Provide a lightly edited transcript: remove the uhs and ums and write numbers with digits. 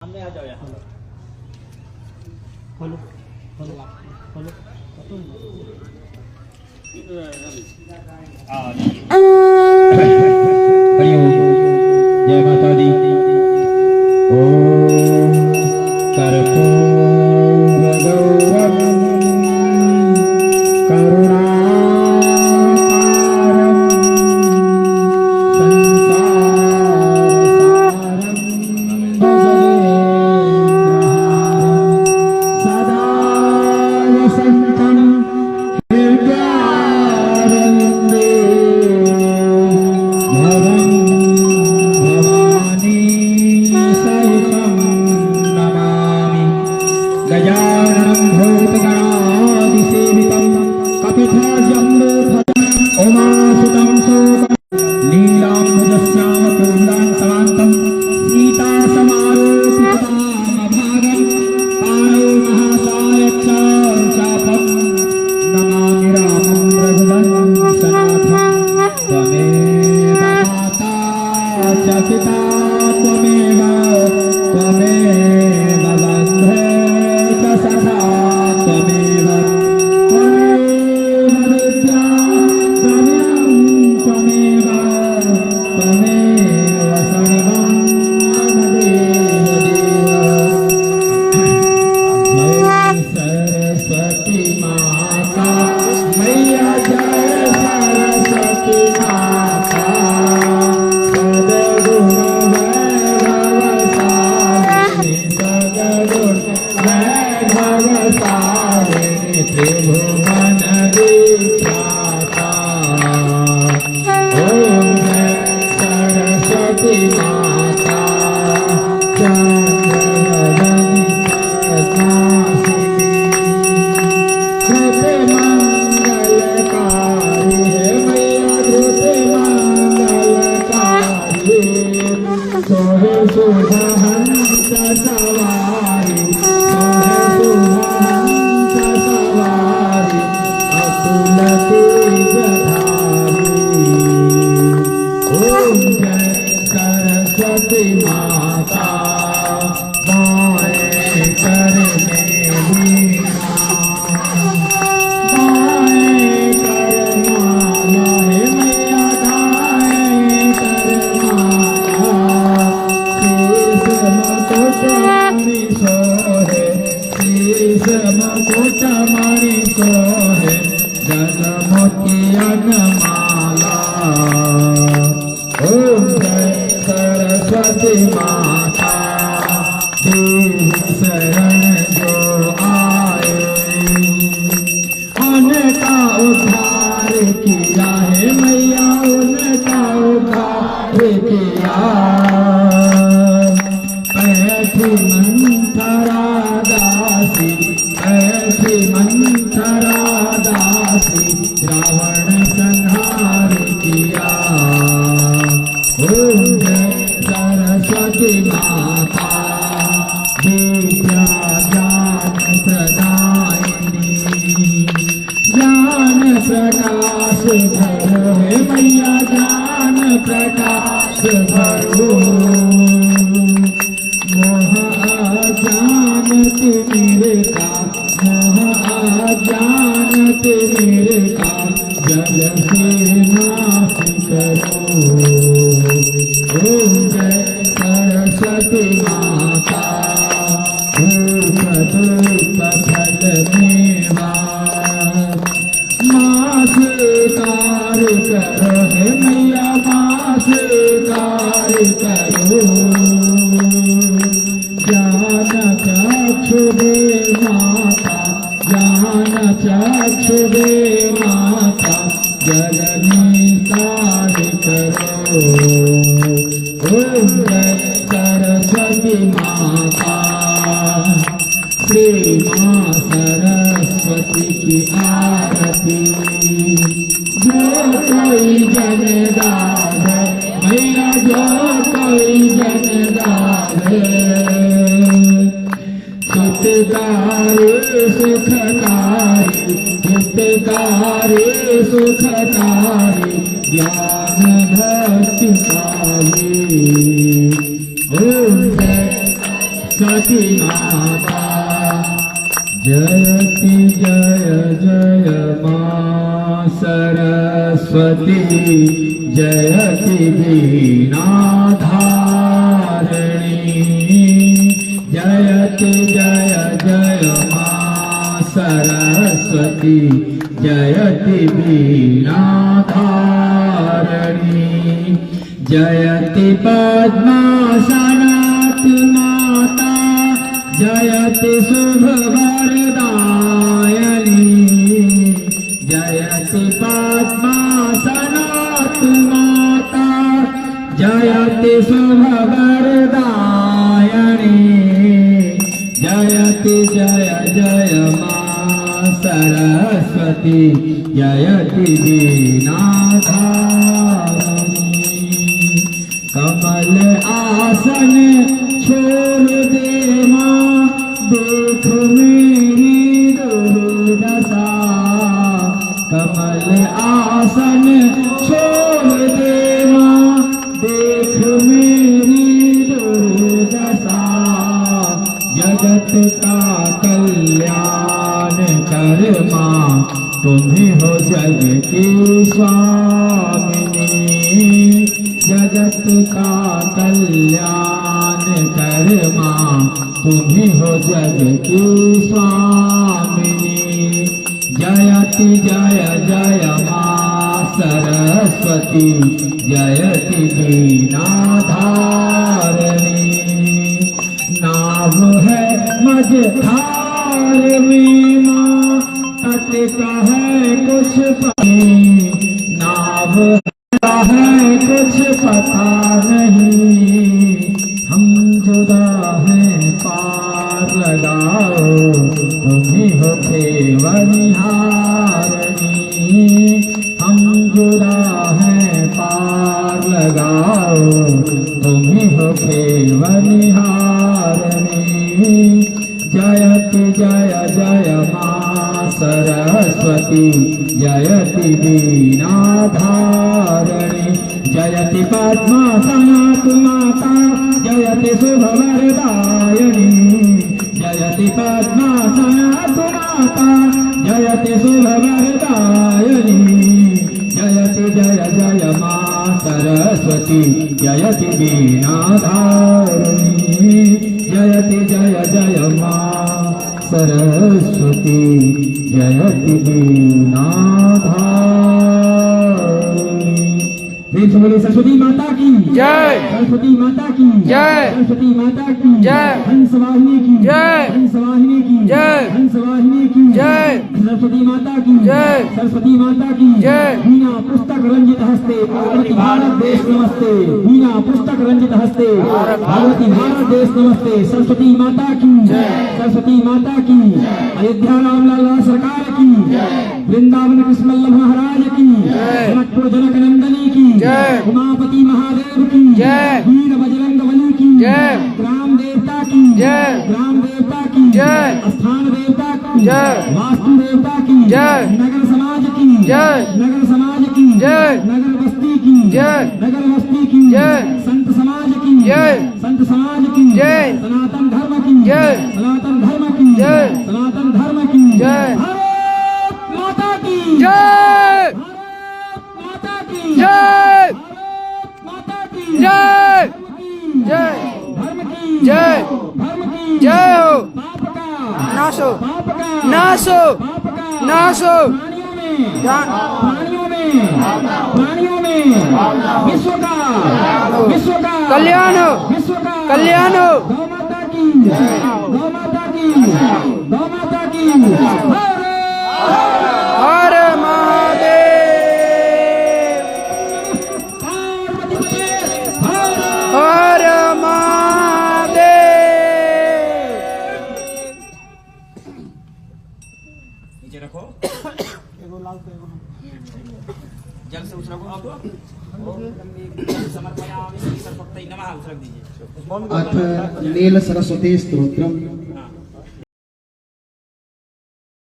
सामने आ जाओ यहाँ। खोलो खोलो खोलो जय माता दी। ओम कर्पूर गौरम करुणाकारं संसारसारं भजनेन्द्रहारं सदा वसन्तं हृदयारविन्दे भवं भवानी सहितं नमामि। गजाननं भूतगणादिसेवितं कपिध्वजम्बूफलं उमासुतं शोकं नीलाम्बुजश्यामपूर्णां समान्तं सीतासमारोपितामभागं पाणौ महासायच्चापं नमामि रामं रघुवंशनाथं। त्वमेव माता च पिता त्वमेव बन्धो च सखा त्वमेव विद्या द्रविणं त्वमेव सर्वं मम देव। जय सरस्वती माता मैया जय सरस्वती माता सद्गुण वैभवसारिणी सद्गुण वैभवसारिणी त्रिभुवन विख्याता। ओम जय सरस्वती माता चंद्रवदनी प्रकाशिनी धृत मंगलकारी है मैया धृत मंगलकारी सोहे शुभहंस सवारी सोहे शुभहंस सवारी अतुल तेजधारी। ओम जय सरस्वती माता गाये कर मेरी गाये कर माला हे मैया गाये कर माला शीश मुकुट मणि सोहे शीश मुकुट मणि सोहे जनमुखियन माला। ओम जय सरस्वती माता दीन शरण जो आए उनका उद्धार किया है मैया उनका उद्धार किया। ऐसी मंथरा दासी ऐसी मंथरा दासी रावण संहार किया। ओम जय सरस्वती माता विद्या ज्ञान प्रदायिनी ज्ञान प्रकाश भरो हे मैया ज्ञान प्रकाश भरो मोह अज्ञान तिमिर का मोह अज्ञान तिमिर का जल से नाश करो। ओम जय सरस्वती माता धूप धूप फल मेवा माँ स्वीकार करो हे मैया माँ स्वीकार करो। ज्ञान चक्षु दे माता ज्ञान चक्षु दे माता जननी साध करो। ओम जय सरस्वती माता श्री माँ सरस्वती की आरती जो कोई जन गावे मैया जो कोई जन गावे हितकारी सुखकारी हितकारी सुखकारी ज्ञान भक्ति पावे। ओम जय सरस्वती माता जयति जय जय मां सरस्वती जयति वीणाधारिणी जयति जय जय मां सरस्वती जयति वीणाधारिणी जयति पद्मासनात् माता जयति शुभवरदायिनी जयति पद्मासनात् माता जयति शुभवरदायिनी जयति जय जय मां सरस्वती जयति वीणाधारिणी कमल आसन छोड़ दे मां देख मेरी दुर्दशा कमल आसन छोड़ दे मां देख मेरी दुर्दशा जगत का कल्याण कर मां तुम्ही हो जग की स्वामिनी जगत का कल्याण कर मां तुम्ही हो जग की स्वामिनी जयति जय जय मां सरस्वती जयति वीणाधारिणी नाव है मझधार में मां तट का है कुछ पानी नाव है कुछ पता नहीं हम जुदा हैं पार लगाओ तुम्ही हो खेवनिहारिणी हम जुदा हैं पार लगाओ तुम्ही हो खेवनिहारिणी जयति जय जय मां सरस्वती जयति वीणाधारिणी जयति पद्मासनात् माता जयति शुभवरदायिनी जयति पद्मासनात् माता जयति शुभवरदायिनी जयति जय जय मां सरस्वती जयति वीणाधारिणी जयति जय जय मां सरस्वती जयति वीणाधारिणी प्रेम से बोले सरस्वती माता की जय सरस्वती माता की जय सरस्वती माता की जय हंसवाहिनी की जय हंसवाहिनी की जय हंसवाहिनी की जय सरस्वती माता की जय सरस्वती माता की जय वीणा पुस्तक रंजित हस्ते भगवती भारत देश नमस्ते वीणा पुस्तक रंजित हस्ते भगवती भारत देश नमस्ते सरस्वती माता की सरस्वती माता की अयोध्या रामलाला सरकार की वृंदावन कृष्ण वल्लभ महाराज की जनकपुर जनक नंदनी की जय उमापति महादेव की जय वीर बजरंग बली की जय ग्राम देवता की जय ग्राम देवता की जय स्थान देवता की जय वास्तु देवता की जय नगर समाज की जय नगर समाज की जय नगर बस्ती की जय नगर बस्ती की जय संत समाज की जय संत समाज की जय सनातन धर्म की जय सनातन धर्म की जय सनातन धर्म की जय भारत माता की जय भारत माता की जय भारत माता की जय जय जय धर्म की जय धर्म की जय हो पाप का नाश हो पाप का नाश हो पाप का नाश हो प्राणियों में विश्व का कल्याण हो विश्व का कल्याण हो गौ माता की गौ माता की गौ माता की हर महादेव हर महादेव नीचे रखो जल से उछला को समर्पयामि सर्वभक्तै नमः उछल दीजिए अथ नील सरस्वती स्तोत्रम